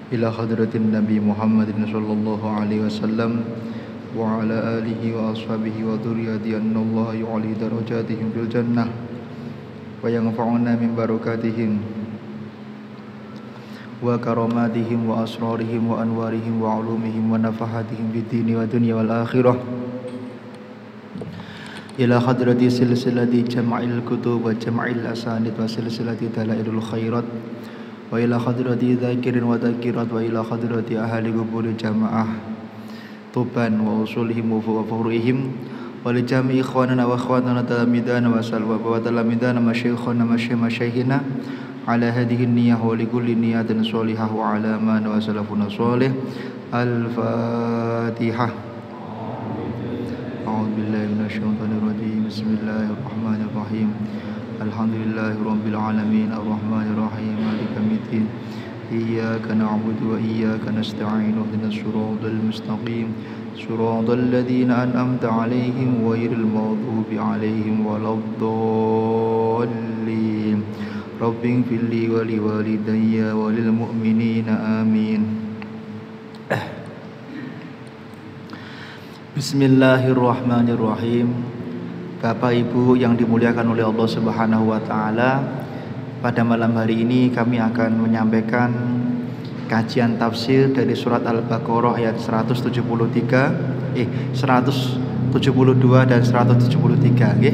ila hadratin Nabi Muhammadin sallallahu alaihi wasallam wa ala alihi wa ashabihi wa dhurriyyati annallaha yu'ali darajatihim fil jannah wa yanfa'una min barakatihim wa karamatihim wa asrarihim wa anwarihim wa ulumihim wa nafahatihim fid dini wa dunya wal akhirah ila hadrati silsilati jam'il kutub wa jam'il asanid wa silsilati dalailul khairat wa ila hadrati dzakirin wa dzakirat wa ila hadrati ahli qubur jamaah tuban wa usulihim wa furu'ihim wa li jami'i ikhwanana wa akhwatana talamidana wa salwa wa talamidana masyayikhana masyayikhina ala hadhihi niyyah wa li kulli niyatin shalihah wa ala man wa salafuna shalih. Al-Fatihah. A'udzu billahi minasyaitonir rajim. Bismillahirrahmanirrahim. Alhamdulillahi rabbil alamin arrahmanir rahim maliki yaumiddin iyyaka na'budu wa iyyaka nasta'in ihdinas siratal mustaqim siratal ladzina an'amta 'alaihim ghairil maghdubi 'alaihim waladdallin rabbighfirli wa liwalidayya wa lil mu'minina amin. Bismillahirrahmanirrahim. Bapak Ibu yang dimuliakan oleh Allah Subhanahu wa taala, pada malam hari ini kami akan menyampaikan kajian tafsir dari surat Al-Baqarah ayat 172 dan 173 nggih.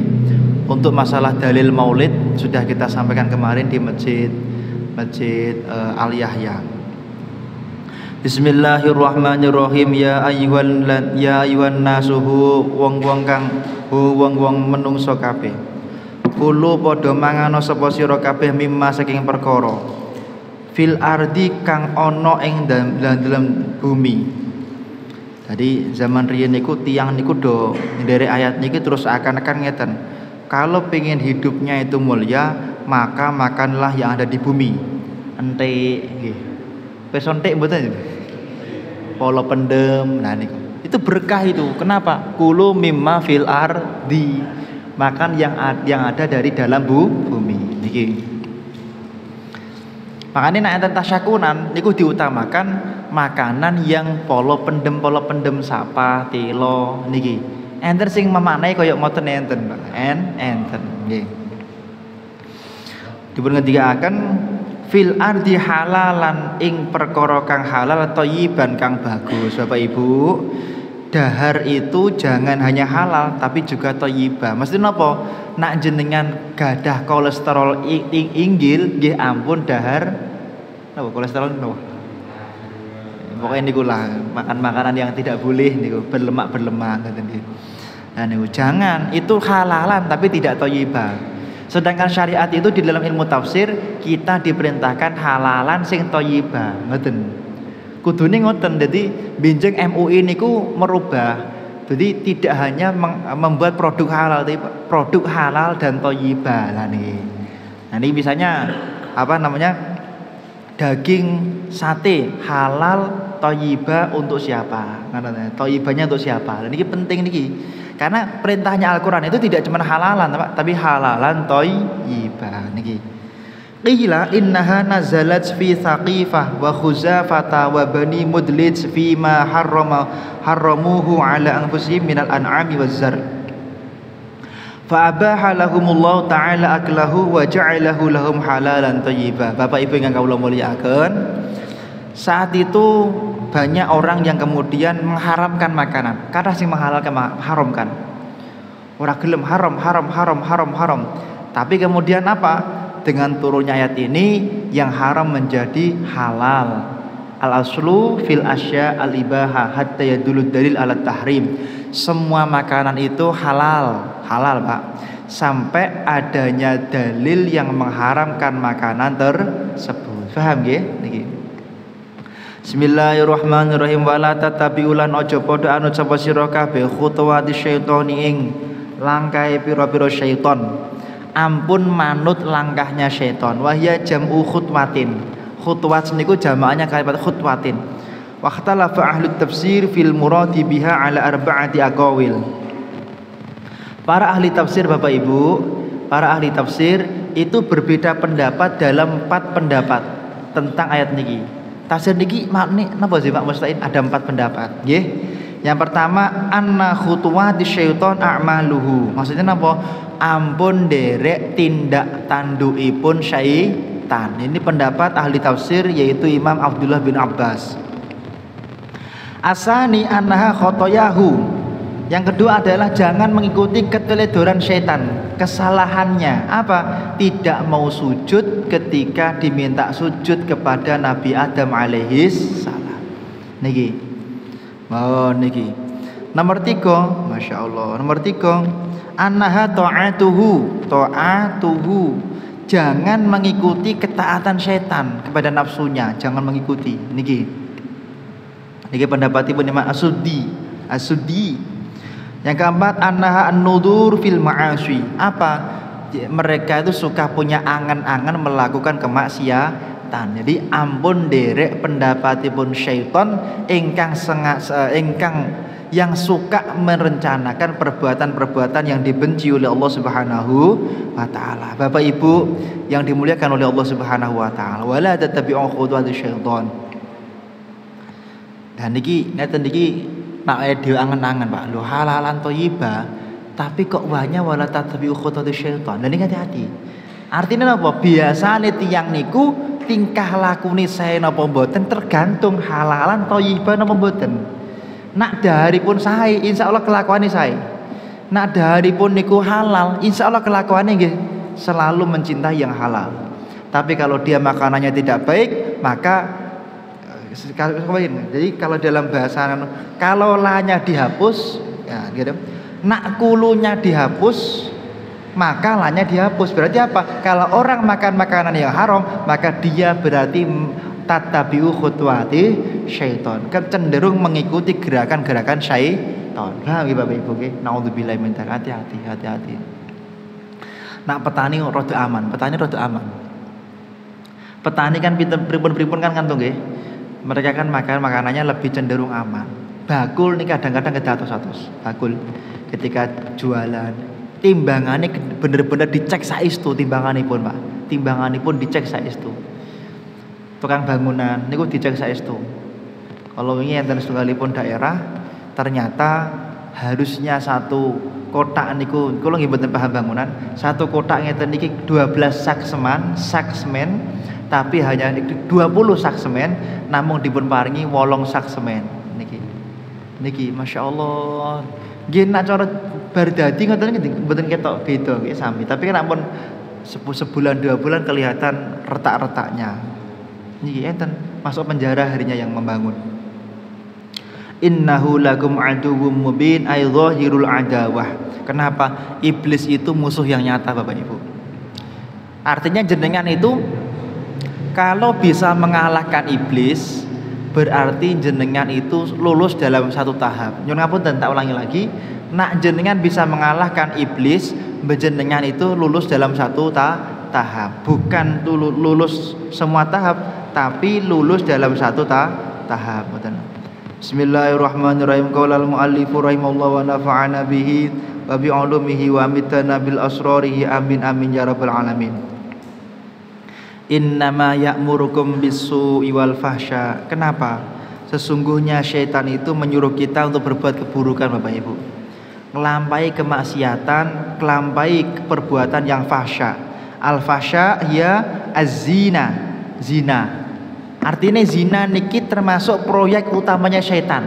Untuk masalah dalil Maulid sudah kita sampaikan kemarin di Masjid Al-Yahya. Bismillahirrahmanirrahim. Ya ayyuhan nasuhu wong-wong kang wong-wong menungso kabeh. Kulo padha mangano sapa sira kabeh mimma saking perkara fil ardi kang ana ing dalam bumi. Jadi zaman riyen niku tiyang niku do nderek ayat niki terus akan ngeten. Kalau pengen hidupnya itu mulia, maka makanlah yang ada di bumi. Entek nggih. Pesontek mboten? Polo pendem. Nah niku. Itu berkah itu. Kenapa? Kulu mimma fil ardi. Makan yang ada dari dalam bumi. Niki. Makanya nek enten tasyakunan niku diutamakan makanan yang polo pendem sapa, telo niki. Enten sing memaknai kaya ngoten enten, Pak. Enten nggih. Dipun ngendikaken fil ardi halalan ing perkara kang halal thayyiban kang bagus. Bapak Ibu, dahar itu jangan hanya halal tapi juga thayyibah. Mesti napa? Nak jenengan gadah kolesterol inggil nggih ampun dahar napa kolesterol napa? Pokoknya niku lah makan makanan yang tidak boleh niku berlemak ngoten nggih. Nah niku jangan, itu halalan tapi tidak thayyibah. Sedangkan syariat itu di dalam ilmu tafsir kita diperintahkan halalan sing thayyibah, ngoten. Kudune ngoten. Dadi benjing MUI niku merubah. Jadi tidak hanya membuat produk halal tapi produk halal dan thayyibah. Lah niki. Nah ini misalnya apa namanya? Daging sate halal thayyibah untuk siapa? Ngoten. Thayyibahnya untuk siapa? Lah niki penting niki. Karena perintahnya Al-Quran itu tidak cuma halalan tapi halalan thayyibah niki. Qila innaha nazalat fi Thaqifah wa Khuzafata wa Bani Mudlij fi ma harramuhu ala anfusihim minal an'ami waz zar. Fa abaha lahumullahu ta'ala aklahu wa ja'alahu lahum halalan thayyibah. Bapak Ibu yang kula mulyakaken, saat itu banyak orang yang kemudian mengharamkan makanan karena sing mengharamkan. Ora gelem haram. Tapi kemudian apa? Dengan turunnya ayat ini yang haram menjadi halal. Al-aslu fil asya al-ibaha hatta yadulud dalil ala tahrim. Semua makanan itu halal, Pak. Sampai adanya dalil yang mengharamkan makanan tersebut. Paham nggih? Niki. Bismillahirrahmanirrahim. Wala tatabiulan aja padha anut sapa sira kabeh khutuwati syaitani ing langkahe pira-pira syaiton. Ampun manut langkahnya syaiton. Wahya jam'u khutwatin. Khutwat niku jamaahnya kalimat khutwatin. Wa ikhtalafa ahli tafsir fil muradi biha ala arba'ati aqawil. Para ahli tafsir Bapak Ibu, para ahli tafsir itu berbeda pendapat dalam 4 pendapat tentang ayat niki. Tafsir niki makni napa sih Pak Mustain? Ada 4 pendapat, nggih. Yang pertama anna khutuwati syaiton a'maluhu. Maksudnya napa? Ampun derek tindak tandukipun syaitan. Ini pendapat ahli tafsir yaitu Imam Abdullah bin Abbas. Asani annaha khotoyahu. Yang kedua adalah jangan mengikuti keteledoran syaitan. Kesalahannya apa? Tidak mau sujud ketika diminta sujud kepada Nabi Adam alaihis salam. Niki. Oh niki. Nomor 3, Masya Allah. Nomor 3, annaha ta'atuhu. Jangan mengikuti ketaatan syaitan kepada nafsunya. Jangan mengikuti. Niki pendapatipun Imam As-Suddi. Yang keempat annaha an-nudur fil ma'asyi. Apa? Mereka itu suka punya angan-angan melakukan kemaksiatan. Jadi ampun derek pendapatipun syaitan ingkang yang suka merencanakan perbuatan-perbuatan yang dibenci oleh Allah Subhanahu wa taala. Bapak Ibu yang dimuliakan oleh Allah Subhanahu wa taala, wala tattabi'u khutuwati syaitan. Dan niki ngeten niki nak dhewe angen-angen Pak, lho halalan thayyibah tapi kok wanya wala tattabi'u khutuwati syaitan. Lah niki hati-hati. Artinya apa? Biasane tiyang niku tingkah lakune sae napa mboten tergantung halalan thayyibah napa mboten. Nak daharipun sae insyaallah kelakuane sae. Nak daharipun niku halal insyaallah kelakuane nggih selalu mencintai yang halal. Tapi kalau dia makanannya tidak baik maka jadi kalau dalam bahasa kalau lanya dihapus ya gitu. Nak kulunya dihapus maka lanya dihapus. Berarti apa? Kalau orang makan makanan yang haram maka dia berarti tattabi'u khutuwati syaiton. Cenderung mengikuti gerakan-gerakan syaiton. Nah, Bapak Ibu nggih, naudzubillahi min dzalik. Hati-hati. Nak petani rada aman. Petani kan pripun kan kantung nggih. Mereka kan makan makanannya lebih cenderung aman. Bakul nih kadang-kadang kedatos-atos. Bakul ketika jualan timbangannya bener-bener dicek saestu timbanganipun Pak. Timbanganipun dicek saestu. Tukang bangunan niku dicek saestu. Kalau ini enten setunggalipun daerah ternyata harusnya satu kotak niku kula nggih mboten paham bangunan. Satu kotak ngeten niki 12 sak semen tapi hanya 20 sak semen namun dipun paringi 8 sak semen niki Masya Allah nggih nak cara bar dadi ngoten mboten ketok beda nggih sami tapi kan ampun sebulan 2 bulan kelihatan retak-retaknya niki enten masuk penjara harinya yang membangun. Innahu lakum aduwwum mubin ay dhahirul adawah. Kenapa? Iblis itu musuh yang nyata Bapak Ibu. Artinya jenengan itu kalau bisa mengalahkan iblis berarti jenengan itu lulus dalam satu tahap. Nyuwun ngapunten tak ulangi lagi. Nak jenengan bisa mengalahkan iblis, jenengan itu lulus dalam satu tahap. Bukan lulus semua tahap, tapi lulus dalam satu tahap. Bismillahirrahmanirrahim. Qaulal muallifu rahimallahu wa nafa'ana bihi wa bi 'ulumihi wa amitana bil asrarihi amin amin ya rabbal alamin. Innama ya'murukum bis-su'i wal fahsya. Kenapa? Sesungguhnya syaitan itu menyuruh kita untuk berbuat keburukan Bapak Ibu. Ngelampaui kemaksiatan, ngelampaui perbuatan yang fahsya. Al-fahsya ya az-zina. Zina. Artinya zina niki termasuk proyek utamanya syaitan.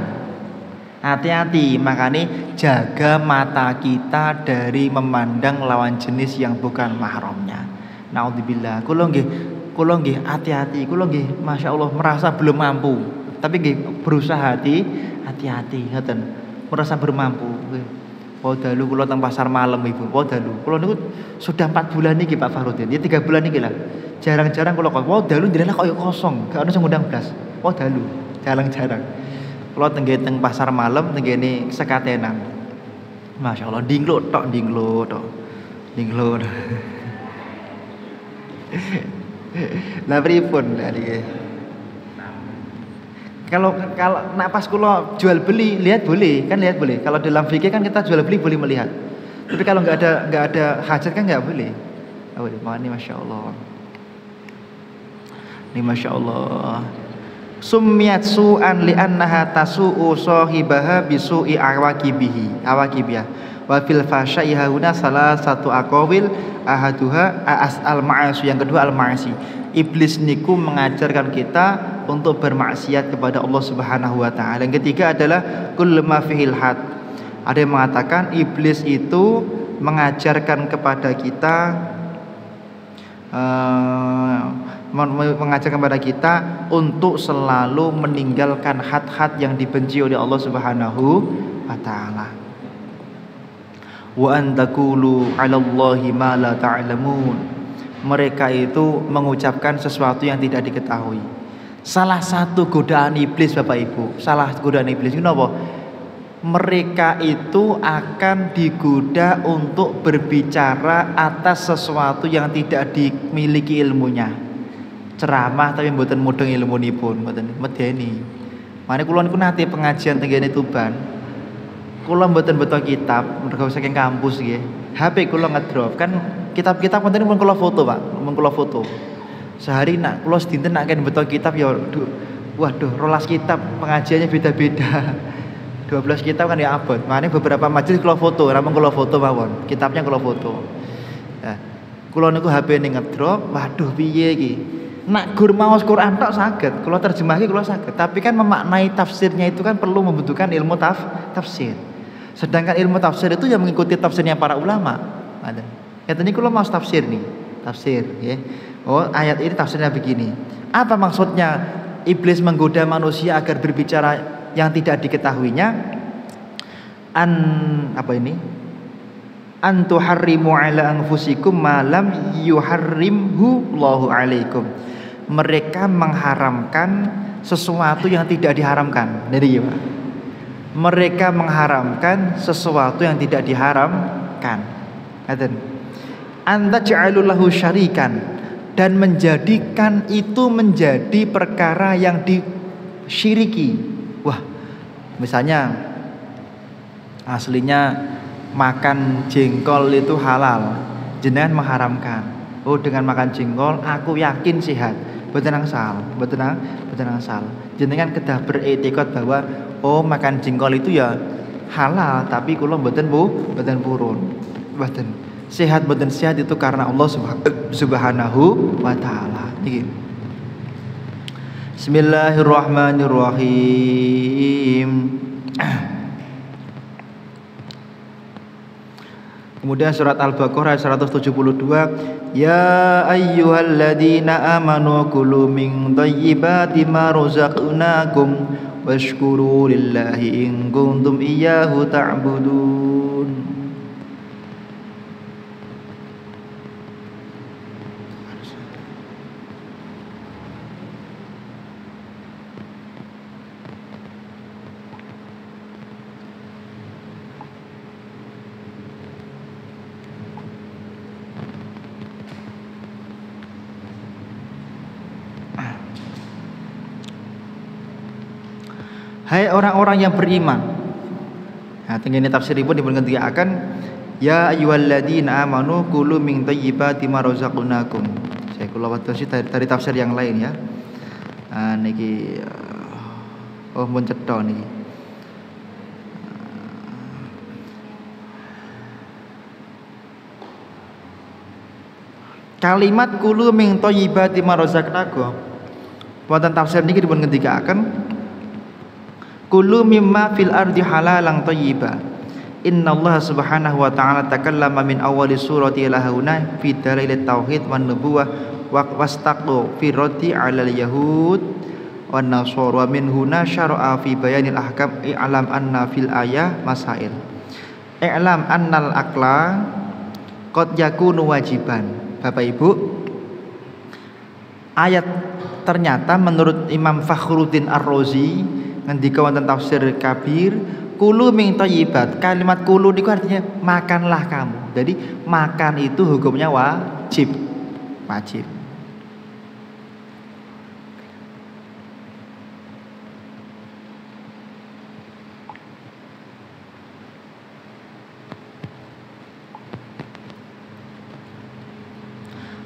Hati-hati, makanya jaga mata kita dari memandang lawan jenis yang bukan mahramnya. Naudzubillah. Kula nggih hati-hati, kula nggih Masya Allah merasa belum mampu. Tapi nggih berusaha hati-hati ngoten. Merasa bermampu. Podalu kula teng pasar malam Ibu, podalu. Kula niku sudah 4 bulan niki Pak Farudin. Ya 3 bulan niki lah. Jarang-jarang kula podalu ndelok koyo kosong, gak ono sing ngundang blas. Podalu, jarang-jarang. Kula teng pasar malam tenggene sekatenan. Masya Allah dinglo tok. Lah pripun tadi? Kalau nak pas kula jual beli lihat boleh. Kalau dalam fikih kan kita jual beli boleh melihat. Tapi kalau nggak ada hajat kan nggak boleh. Oh, ini Masya Allah. Ini Masya Allah. Summiyat su'an li'annaha tasu'u sahibaha bisu'i awaqibiha wa fil fasyai hauna salah satu aqawil ahaduha al ma'asi, yang kedua al ma'asi. Iblis niku mengajarkan kita untuk bermaksiat kepada Allah Subhanahu wa taala. Yang ketiga adalah kullu ma fihil had. Ada yang mengatakan iblis itu mengajarkan kepada kita untuk selalu meninggalkan had-had yang dibenci oleh Allah Subhanahu wa taala. Wa an taqulu 'alallahi ma la ta'lamun. Mereka itu mengucapkan sesuatu yang tidak diketahui. Salah satu godaan iblis Bapak Ibu, godaan iblis itu apa? Mereka itu akan digoda untuk berbicara atas sesuatu yang tidak dimiliki ilmunya. Ceramah tapi mboten mudeng ilmunipun, mboten medeni. Mane kula niku nate pengajian teng ngene Tuban. Kula mboten beto kitab, mergo saking kampus nggih. HP kula ngedrop kan kitab-kitab konten pun kula foto, Pak. Mun kula foto. Sehari nak kula sedinten nak kan beto kitab ya waduh 12 kitab pengajiannya beda-beda. 12 kitab kan ya abot. Mane beberapa majelis kula foto, namung kula foto mawon. Kitabnya kula foto. Nah, kula niku HP ning ngedrop, waduh piye iki? Nak gur maos Quran tok saged, kula terjemahke kula saged. Tapi kan memaknai tafsirnya itu kan perlu membutuhkan ilmu tafsir. Sedangkan ilmu tafsir itu yang mengikuti tafsirnya para ulama. Ada. Ya tadi kula maos tafsir nih, tafsir ya. Oh, ayat ini tafsirnya begini. Apa maksudnya iblis menggoda manusia agar berbicara yang tidak diketahuinya? An tuharrimu ala anfusikum ma lam yuharrimhu Allahu alaikum. Mereka mengharamkan sesuatu yang tidak diharamkan. Jadi ya, mereka mengharamkan sesuatu yang tidak diharamkan. Anta ja'alulahu syarikan, dan menjadikan itu menjadi perkara yang disyiriki. Wah, misalnya aslinya makan jengkol itu halal, jenengan mengharamkan. Oh, dengan makan jengkol aku yakin sehat. Mboten angsal. Jenengan kedah beretikad bahwa oh makan jengkol itu ya halal, tapi kula mboten purun. Mboten. Sehat mboten sehat itu karena Allah Subhanahu wa taala. Niki. Bismillahirrahmanirrahim. Kemudian surat Al-Baqarah 172, ya ayyuhalladzina amanu kulu min thayyibati ma razaqnakum washkuru lillahi in kuntum iyyahu ta'budun. Hai orang-orang yang beriman. Nah, tengene tafsiripun dipun ngendikaken ya ayyuhalladzina amanu kulu min thayyibati ma razaqnakum. Saya kula wadosi dari tafsir yang lain ya. Nah, niki mun cetha niki. Kalimat kulu min thayyibati ma razaqnakum. Wonten tafsir niki dipun ngendikaken kullu mimma fil ardi halalan thayyiba. Innallaha subhanahu wa ta'ala takallama min awwali surati ila hauna fi dalil tauhid wan nubuwah wastaqu fi raddi 'alal yahud wan nasara wa min huna syara'a fi bayanil ahkam i'lam anna fil ayah masail. I'lam annal aqla qad yakunu wajiban. Bapak Ibu, ayat ternyata menurut Imam Fakhruddin Ar-Razi ngendika wonten tafsir Kabir, kulu min thayyibat. Kalimat kulu niku artinya makanlah kamu. Jadi makan itu hukumnya wajib.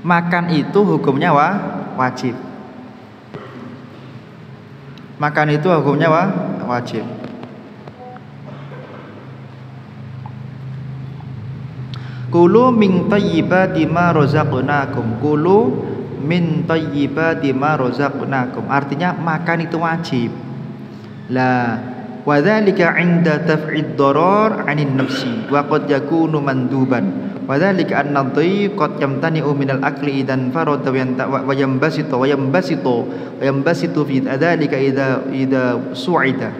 Makan itu hukumnya wajib. Makan itu hukumnya wajib. Kulu min thayyibati ma razaqnakum. Kulu min thayyibati ma razaqnakum. Artinya makan itu wajib. La wa dzalika 'inda taf'id darar 'anil nafsi wa qad yakunu manduban. Wa dzalika anna dhayi qad yamtani'u minal akli idan farada wa yambasitu fi dzalika idza su'ida.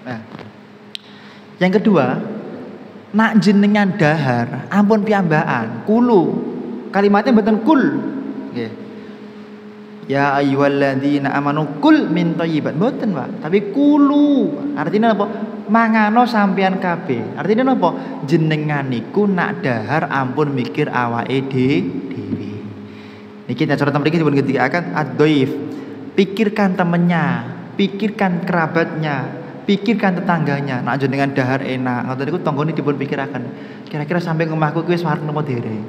Nah. Yang kedua, nak jenengan dahar ampun piyambakan kulu kalimatnya mboten kul nggih ya ayyuhalladzina amanu kul min thayyibat mboten Pak tapi kulu artinya apa mangano sampean kabeh artinya apa jenengan niku nak dahar ampun mikir awake dhewe niki cara mriki dipun ngendikaken ad-dhaif pikirkan temennya pikirkan kerabatnya pikirkan tetangganya, nak jenengan dahar enak, ngoten niku tanggane dipun pikiraken. Kira-kira sampai ngomahku kuwi wareg napa dereng.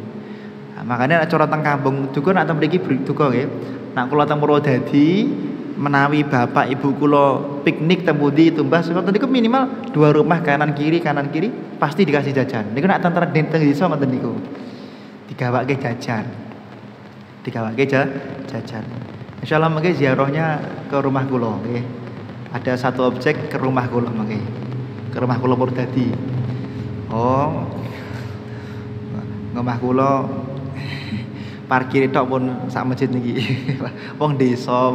Nah, makanya cara teng kampung duka nak teng mriki duka nggih. Nak kula teng Purwodadi menawi bapak ibu kula piknik teng pundi tumbas ngoten niku minimal 2 rumah kanan kiri pasti dikasih jajan. Niku nak teng desa ngoten niku. Digawake jajan. Jajan. Insyaallah mengke ziarahnya ke rumah kula nggih. Ada satu objek ke rumah kula mangke. Ke rumah kula Purwodadi. Oh. Ngomah kula parkir tok pun sak masjid niki. Wong desa.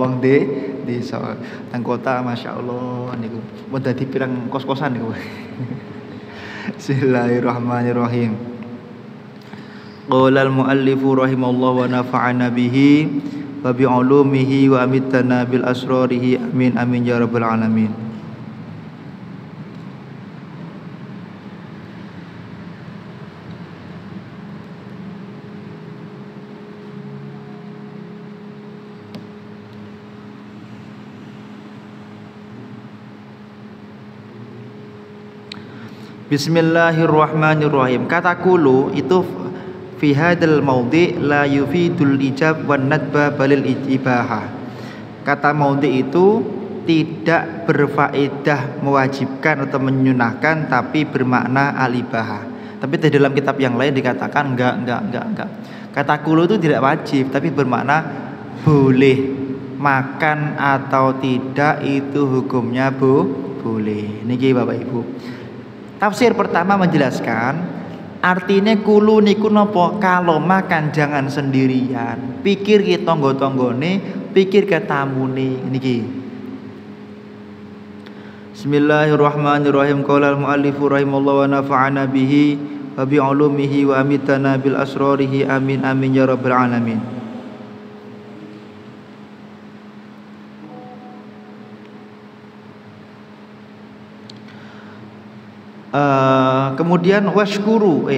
Teng kota masyaallah niku. Mun dadi pirang kos-kosan niku. Bismillahirrahmanirrahim. Qala al-muallifu rahimallahu wa nafa'ana bihi wa bi ulumihi wa amitana bil asrarihi amin amin ya rabbal alamin. Bismillahirrahmanirrahim. Kata kulu itu fi hadzal maudhi la yufidul ijab wan nadba balil ibahah. Kata maudhi itu tidak berfaedah mewajibkan atau menyunahkan tapi bermakna al-ibahah. Tapi di dalam kitab yang lain dikatakan enggak. Kata kulu itu tidak wajib tapi bermakna boleh. Makan atau tidak itu hukumnya boleh. Niki Bapak Ibu. Tafsir pertama menjelaskan artinya kulu niku nopo kalau makan jangan sendirian. Pikir ke tonggo-tonggone, pikir ke tamune niki. Bismillahirrahmanirrahim. Qala al-muallifu rahimallahu wa nafa'ana bihi wa bi ulumihi wa amitana bil asrarihi amin amin ya rabbal alamin. Kemudian washkuru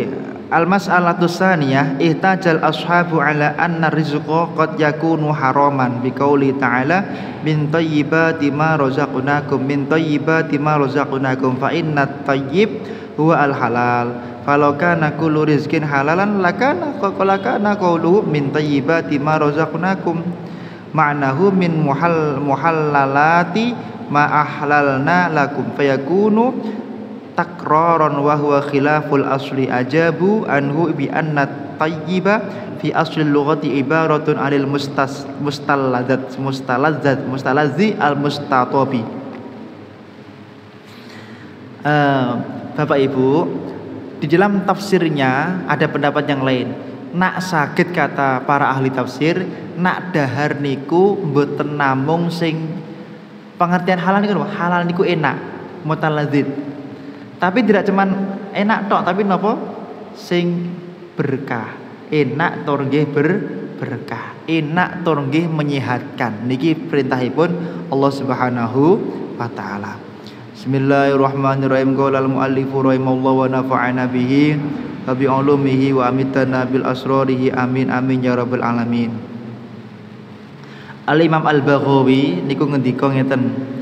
al-mas'alatu tsaniyah ihtajal ashabu ala anna rizqa qad yakunu haraman biqauli ta'ala min thayyibati ma razaqnakum fa innat thayyib huwa al-halal falau kana kullu rizqin halalan lakana qawluhu min thayyibati ma razaqnakum ma'nahu min muhallalati ma ahlalna lakum fayakunu takraron wa huwa khilaful asli ajabu anhu bi anna tayyiba fi asli lughati ibaratun anil mustalazzi al mustatabi. Bapak Ibu, di dalam tafsirnya ada pendapat yang lain. Nak saged kata para ahli tafsir, nak dahar niku mboten namung sing pengertian halal niku enak, mutaladzid. Tapi tidak cuman enak tok, tapi napa sing berkah. Enak tur nggih berkah. Enak tur nggih menyehatkan. Niki perintahipun Allah Subhanahu wa taala. Bismillahirrahmanirrahim. Qala al-muallifu rahimallahu wa nafa'ana bihi wa bi ulumihi wa amitana bil asrarihi amin amin ya rabbal alamin. Al-Imam Al-Baghawi niku ngendika ngeten.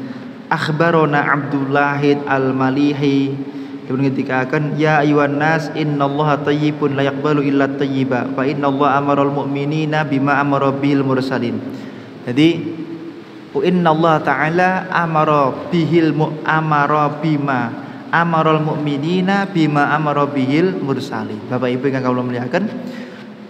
Akhbarona Abdullahid al-Malihi kemudian ngendikaken ya ayyuhan nas innallaha thayyibun la yaqbalu illa thayyiba fa innallaha amaral mu'minina bima amara bil mursalin. Jadi Wa innallaha ta'ala amara bima amaral mu'minina bima amara bihil mursali. Bapak Ibu yang kami muliakan,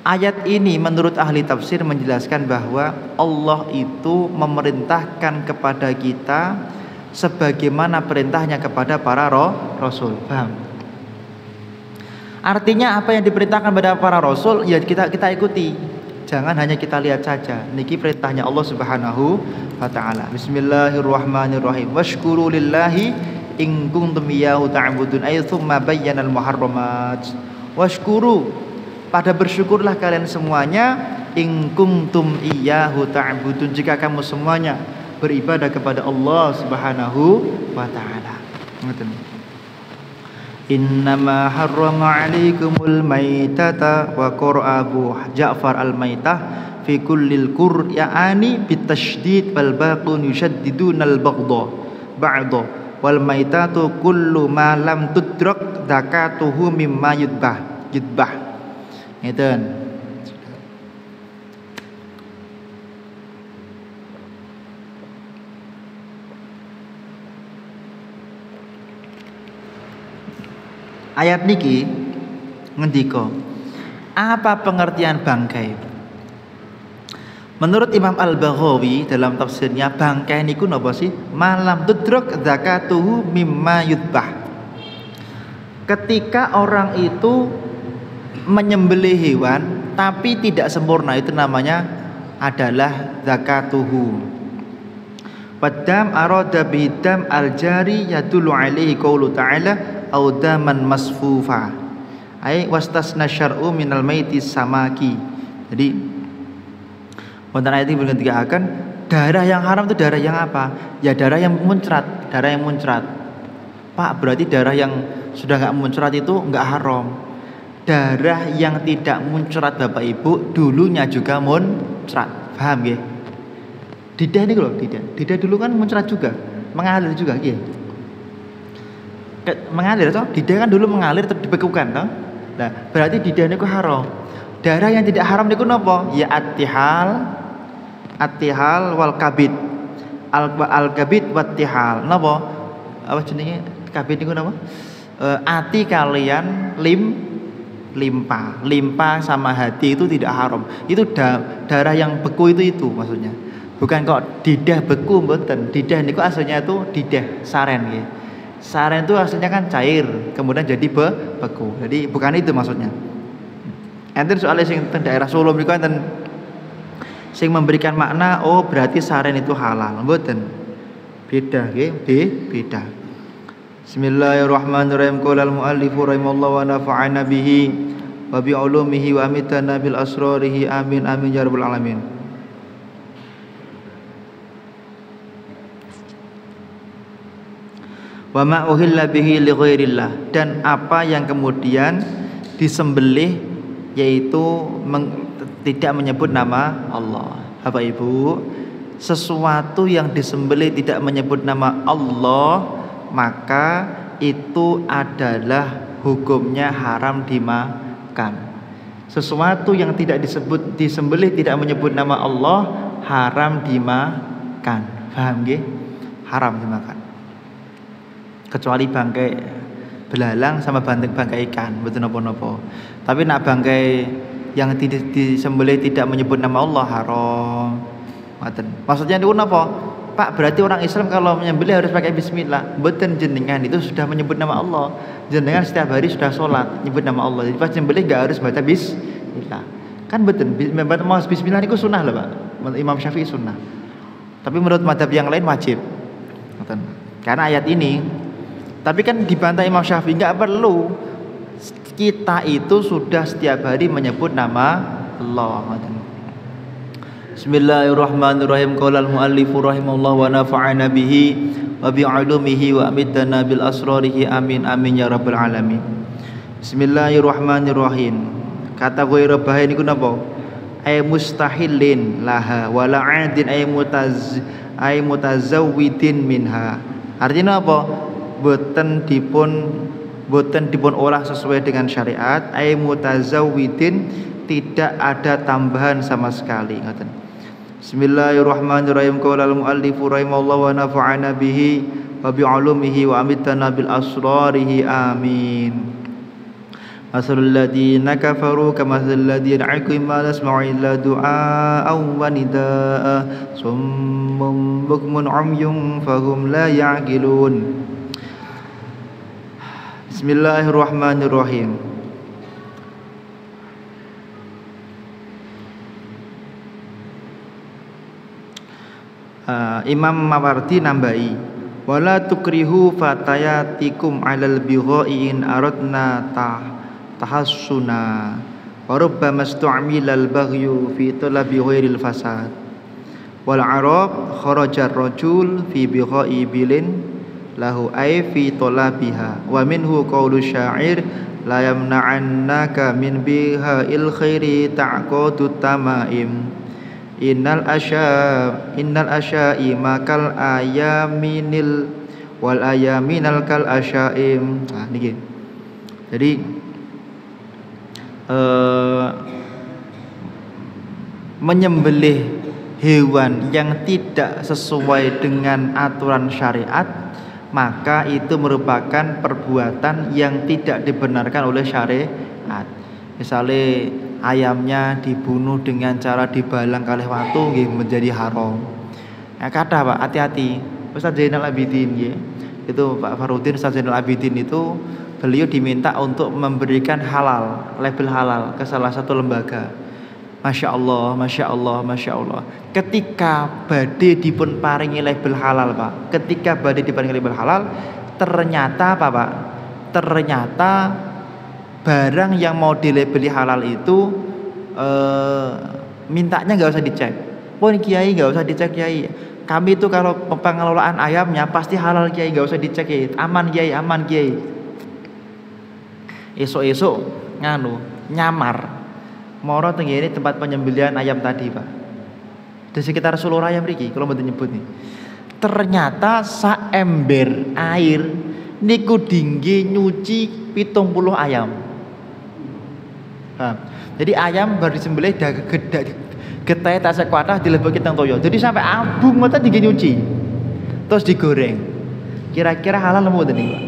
ayat ini menurut ahli tafsir menjelaskan bahwa Allah itu memerintahkan kepada kita sebagaimana perintahnya kepada para rasul. Paham? Artinya apa yang diperintahkan kepada para rasul ya kita ikuti. Jangan hanya kita lihat saja. Niki perintahnya Allah Subhanahu wa taala. Bismillahirrahmanirrahim. Washkuru lillahi in kuntum iyyahu ta'budun. Ay tsumma bayyana al-muharramat. Washkuru, pada bersyukurlah kalian semuanya, in kuntum iyyahu ta'budun, jika kamu semuanya beribadah kepada Allah Subhanahu wa taala. Innama harrama 'alaikumul maitata wa qara Abu Ja'far al-maitah fi kullil qur'ani bitasydid wal baqun yushaddidunal ba'da wal maitatu kullu ma lam tudrak zakatuhu mimma yudbah. Ngeten. Ayat niki ngendika, apa pengertian bangkai? Menurut Imam Al-Baghawi dalam tafsirnya, bangkai niku napa sih? Malam tudrak zakatuhu mimma yudbah. Ketika orang itu menyembelih hewan tapi tidak sempurna, itu namanya adalah zakatuhu. Wadam arada bidam al-jari yadullu alaihi qaulu ta'ala audaman masfufa ay wastasna syar'u minal maiti samaki. Jadi wonten ayat ini berketiga darah yang haram itu darah yang apa? Ya darah yang muncrat, Pak, berarti darah yang sudah enggak muncrat itu enggak haram. Darah yang tidak muncrat Bapak Ibu dulunya juga muncrat. Paham nggih? Didah niku lho, didah dulu kan muncrat juga, mengalir juga nggih. Mengalir toh, didah kan dulu mengalir terus dibekukan toh. Nah, berarti didah niku haram. Darah yang tidak haram niku napa? Ya attihal wal kabid. Al-kabid wat tihal. Napa? Apa jenenge? Kabid niku napa? Ati kalian limpa sama hati itu tidak haram. Itu darah yang beku itu maksudnya. Bukan kok didah beku mboten. Didah niku aslinya itu didah saren nggih. Saren itu aslinya kan cair, kemudian jadi beku. Jadi bukan itu maksudnya. Enten soalnya sing teng daerah Solo niku enten sing memberikan makna oh berarti saren itu halal. Mboten. Beda nggih, beda. Bismillahirrahmanirrahim. Qala al-muallifu rahimallahu wa nafa'ana bihi wa bi ulumihi wa amitana bil asrarihi amin amin ya rabbal alamin. Wa ma uhilla bihi li ghairillah, dan apa yang kemudian disembelih yaitu tidak menyebut nama Allah. Bapak Ibu, sesuatu yang disembelih tidak menyebut nama Allah maka itu adalah hukumnya haram dimakan. Sesuatu yang tidak disembelih tidak menyebut nama Allah haram dimakan. Paham nggih? Haram dimakan. Kecuali bangkai belalang sama bangkai ikan, betul napa-napa. Tapi nak bangkai yang disembelih tidak menyebut nama Allah haram. Maksudnya itu napa? Pak, berarti orang Islam kalau menyembelih harus pakai bismillah. Mboten, jenengan itu sudah menyebut nama Allah. Jenengan setiap hari sudah sholat nyebut nama Allah. Jadi pas menyembelih enggak harus baca bismillah. Kan mboten, mau bismillah itu sunnah loh, Pak. Imam Syafi'i sunnah. Tapi menurut mazhab yang lain wajib. Karena ayat ini. Tapi kan dibantah Imam Syafi'i, enggak perlu. Kita itu sudah setiap hari menyebut nama Allah. Bismillahirrahmanirrahim. Qala al-muallifu rahimahullah wa nafa'ana bihi wa bi 'ulumihi wa amitana bil asrarihi amin amin ya rabbal alamin. Bismillahirrahmanirrahim. Kata ghairu bahin niku napa? Ay mustahilin laha wala 'adin ay mutazawwidin minha. Artinya apa? Boten dipun olah sesuai dengan syariat, ay mutazawwidin, tidak ada tambahan sama sekali. Ngoten. Bismillahirrahmanirrahim. Qala al-muallifu rahimahullah wa nafa'ana bihi wa bi'ulumihi wa amitana bil asrarihi amin. Masalul ladina kafaru kamasalil ladina aqim ma yasma'u illa du'a'an wa nida'a summun bukmun umyun fahum la ya'qilun. Bismillahirrahmanirrahim. Imam Mawardi nambahi wala tukrihu fatayatikum alal bighai in aradna tahassuna wa rubbama istu'mila al baghyu fi talabi ghairil fasad wal arab kharaja ar-rajul fi bighai bilin lahu ay fi talabiha wa minhu qawlu syair la yamna'annaka min biha'il khairi ta'qadu tamaim Innal asya'i makal ayaminil wal ayaminal kal asyaim. Nah niki. Jadi menyembelih hewan yang tidak sesuai dengan aturan syariat, maka itu merupakan perbuatan yang tidak dibenarkan oleh syariat. Misalnya ayamnya dibunuh dengan cara dibalang kalih watu nggih menjadi haram. Ya kathah Pak, hati-hati. Ustaz Zainal Abidin nggih. Itu Pak Farudin Ustaz Zainal Abidin itu beliau diminta untuk memberikan halal, label halal ke salah satu lembaga. Masya Allah, Masya Allah, Masya Allah. Ketika badhe dipun paringi label halal Pak, ketika badhe diparingi label halal, ternyata apa Pak? Ternyata barang yang mau dilabeli halal itu mintanya nggak usah dicek. Pun Kiai nggak usah dicek Kiai. Kami itu kalau pengelolaan ayamnya pasti halal Kiai, nggak usah dicek Kiai. Aman Kiai, aman Kiai. Esok-esok nyamar. Moro tenggene tempat penyembelihan ayam tadi Pak. Di sekitar Solo Raya mriki kalau mboten nyebut nih. Ternyata saember air niku dingge nyuci 70 ayam. Jadi ayam baru disembelih getahe tak sekuatah dilebokke teng toyo. Jadi sampai abung mboten dingge nyuci. Terus digoreng. Kira-kira halal mboten niku?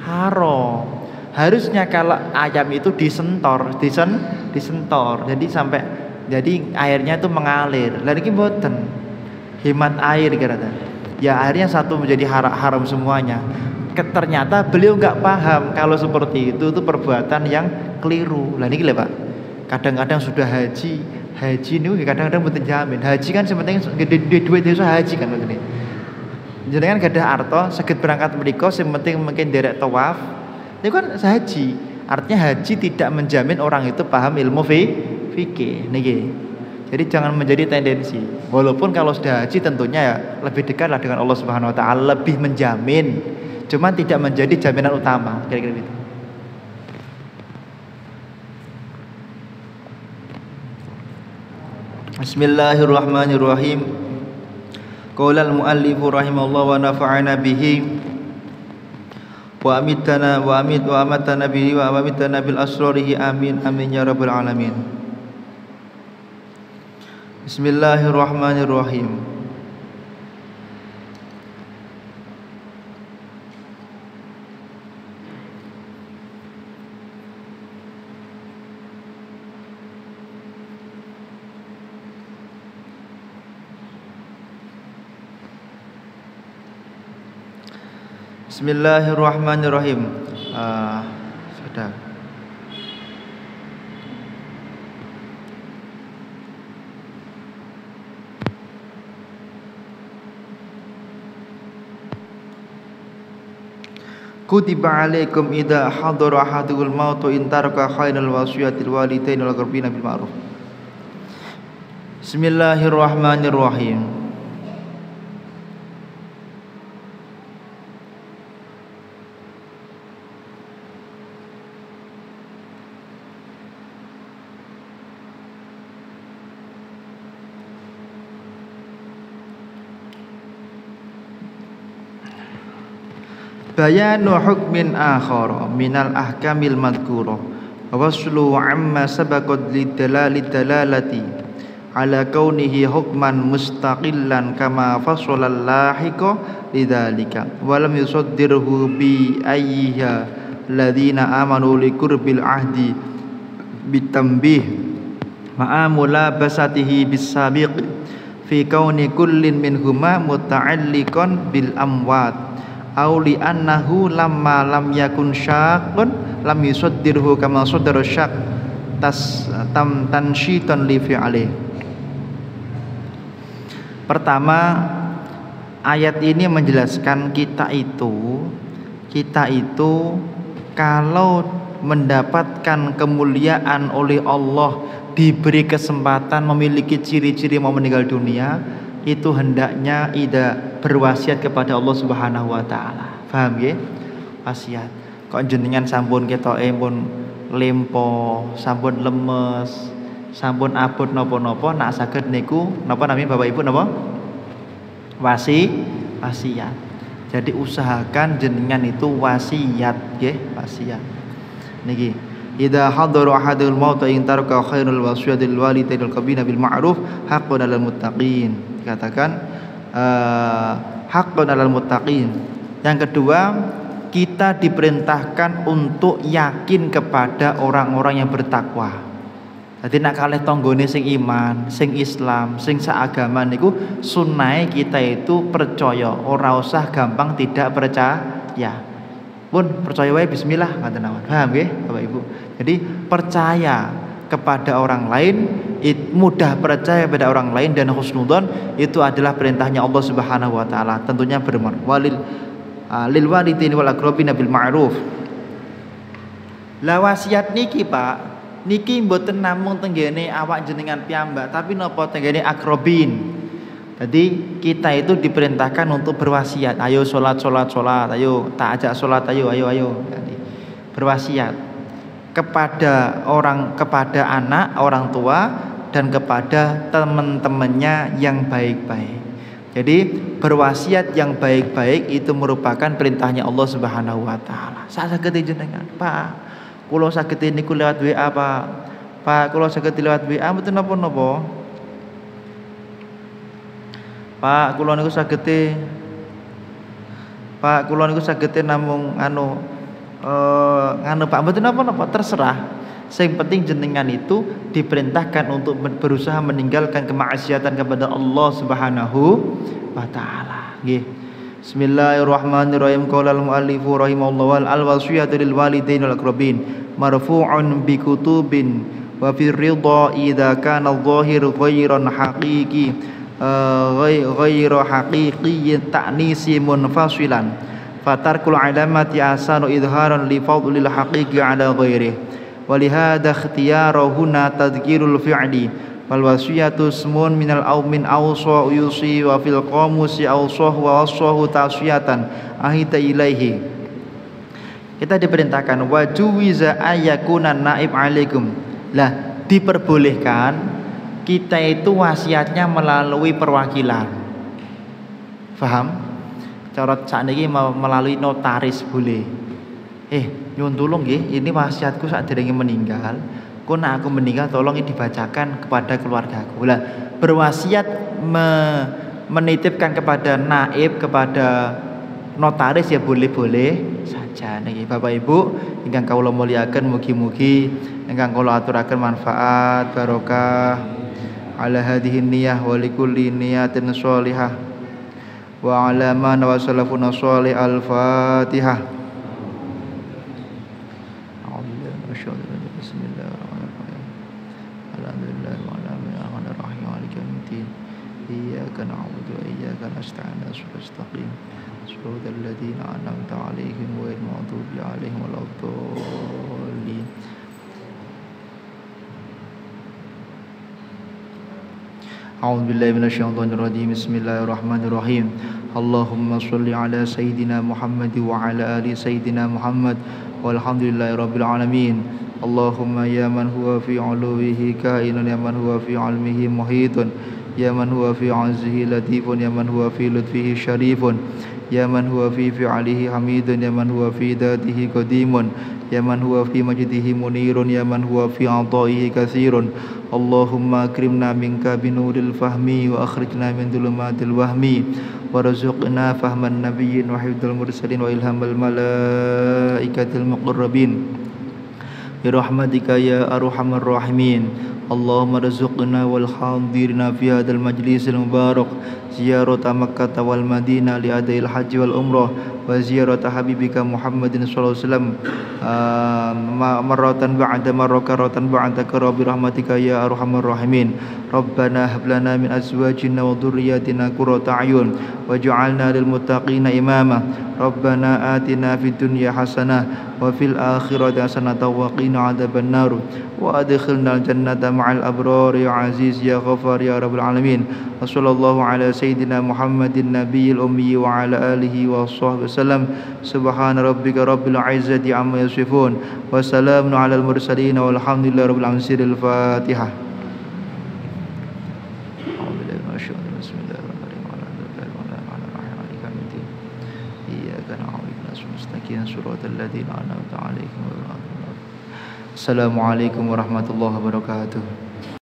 Haram. Harusnya kalau ayam itu disentor. Jadi airnya itu mengalir. Lah niki mboten. Hemat air kira-kira. Ya airnya satu menjadi haram semuanya. Ternyata beliau nggak paham kalau seperti itu perbuatan yang keliru. Lah niki lho Pak. Kadang-kadang sudah haji niku kadang-kadang mboten jamin. Haji kan sementing gede duit iso haji kan ngoten iki. Jenengan gadah arta saged berangkat mriku sing penting mungkin derek tawaf. Niku kan haji. Artinya haji tidak menjamin orang itu paham ilmu fikih niki. Jadi jangan menjadi tendensi. Walaupun kalau sudah haji tentunya ya lebih dekatlah dengan Allah Subhanahu wa taala, lebih menjamin. Cuma tidak menjadi jaminan utama, kira-kira gitu. Bismillahirrahmanirrahim. Qala al-muallifu rahimahullah wa nafa'ana bihi wa amitana bihi wa amitana bil asrarihi amin amin ya rabbal alamin. Bismillahirrahmanirrahim. Bismillahirrahmanirrahim. Sudah. Kutiba alaikum idza hadara ahadul mautu in taraka khairal wasiyatil walidain wal aqrabina bil ma'ruf. Bismillahirrahmanirrahim. Bayanu hukmin akhara minal ahkamil madhkurah wa waslu amma sabaqat lidalalati ala kaunihi hukman mustaqillan kama fasalal lahiqa lidzalika wa lam yusaddirhu bi ayyiha alladziina amanu li qurbil ahdi bitanbih ma'a mulabasatihi bis-sabiq fi kauni kullin minhuma muta'alliqan bil amwat aw li annahu lamma lam yakun syaqqun lam yusaddirhu kama saddara syak tansyitan li fi'ali. Pertama, ayat ini menjelaskan kita itu kalau mendapatkan kemuliaan oleh Allah, diberi kesempatan memiliki ciri-ciri mau meninggal dunia, itu hendaknya berwasiat kepada Allah Subhanahu wa taala. Paham nggih? Wasiat. Kok jenengan sampun ketoke pun lempo, sampun lemes, sampun abot napa-napa, nak saged niku napa namanya Bapak Ibu napa? Wasiat. Jadi usahakan jenengan itu wasiat nggih, wasiat. Niki idza hadara ahadul maut in taraka khairul wasiyatil walidainil qabina bil ma'ruf haqqun 'alal muttaqin. Dikatakan haqqun 'alal muttaqin. Yang kedua, kita diperintahkan untuk yakin kepada orang-orang yang bertakwa. Jadi nak kalih tanggane sing iman, sing Islam, sing seagama niku sunnahe kita itu percaya, ora usah gampang tidak percaya. Pun percaya wae bismillah ngoten mawon. Paham nggih Bapak Ibu? Jadi percaya kepada orang lain, mudah percaya pada orang lain dan husnudzon itu adalah perintahnya Allah Subhanahu wa taala. Tentunya berman lil walidaini wal aqrabina bil ma'ruf. La wasiat niki Pak, niki mboten namung tenggene awak jenengan piyambak, tapi napa tenggene akrobin. Jadi kita itu diperintahkan untuk berwasiat. Ayo salat, ayo tak ajak salat, ayo. Jadi, berwasiat kepada anak, orang tua dan kepada teman-temannya yang baik-baik. Jadi berwasiat yang baik-baik itu merupakan perintahnya Allah Subhanahu wa taala. Sak saged jenengan, Pak, kula saged niku lewat WA, Pak. Pak, kula saged lewat WA mboten napa-napa. Pak, kula niku saged namung Pak mboten napa-napa, terserah. Yang penting jenengan itu diperintahkan untuk berusaha meninggalkan kemaksiatan kepada Allah Subhanahu wa taala. Nggih. Bismillahirrahmanirrahim. Qala al-muallif rahimahullah wal wasiyatu lil walidaini wal aqrabin marfu'un bi kutubin wa fi ridha idza kana adh-dhahir ghairan haqiqi ghairu haqiqi ta'nisi munfasilan fatarkul alamati asanu idharan li fadlil haqiqi ala ghairihi. Walihada ikhtiyara huna tadhkirul fi'li wal wasiyatu ismun minal min awsa yusi wa fil qamusi awsah wa wasahu tasiyatan ahita ilaihi. Kita diperintahkan wajuwiza ayyakuna naib alaikum. Lah diperbolehkan kita itu wasiatnya melalui perwakilan. Paham? Cara sakniki melalui notaris boleh. Nyuwun tulung nggih, ini wasiatku sakderenge meninggal. Kok nek aku meninggal tolong ini dibacakan kepada keluargaku. Lah, berwasiat menitipkan kepada naib, kepada notaris ya boleh-boleh saja niki Bapak Ibu ingkang kawula mulyakaken, mugi-mugi ingkang kula aturaken manfaat barokah ala hadhihi niyyah wa likulli niyatin sholihah wa ala man wa salafun sholih al-Fatihah. Bismillahirrahmanirrahim. Alhamdulillahi wa ala rahim maliki yaumiddin. Iyyaka na'budu wa iyyaka nasta'in ihdinas mustaqim. Shiratal ladzina an'amta 'alaihim ghairil maghdubi 'alaihim waladdallin. A'udzu billahi minasyaitonir rajim. Bismillahirrahmanirrahim. Allahumma shalli ala sayidina Muhammad wa ala ali sayidina Muhammad walhamdulillahi rabbil alamin. Allahumma ya man huwa fi 'uluwihi kainun, ya man huwa fi 'ilmihi muhitun, ya man huwa fi 'azzihi latifun, ya man huwa fi lutfihi syarifun, ya man huwa fi fi'alihi hamidun, ya man huwa fi dhatihi qadimun, ya man huwa fi majdihi munirun, ya man huwa fi ata'ihi katsirun. Allahumma akrimna minka binuril fahmi wa akhrijna min dhulumatil wahmi warzuqna fahman nabiyyin wa hifdzal mursalin wa ilhamal malaikatil muqarrabin birahmatika ya arhamar rahimin. Allahumma rzuqna wal hadirina fi hadzal majlisil mubarak ziyarata Makkah wal Madinah li adail haji wal umrah wa ziyarata habibika Muhammadin sallallahu alaihi wasallam marratan ba'da marratan ba'da bi rahmatika ya arhamar rahimin. Rabbana hab lana min azwajina wa dhurriyyatina qurrata a'yun waj'alna lil muttaqina imama. Rabbana atina fid dunya hasanah wa fil akhirati hasanah wa qina adzaban nar wa adkhilnal jannata ma'al abrar ya aziz ya ghafar ya rabbal alamin. Wassallallahu ala sayyidina Muhammadin nabiyil ummi wa ala alihi wa sahbihi wasallam. Subhana rabbika rabbil izzati amma yasifun wa salamun alal mursalin walhamdulillahi rabbil alamin. Al-Fatihah. Assalamualaikum warahmatullahi wabarakatuh.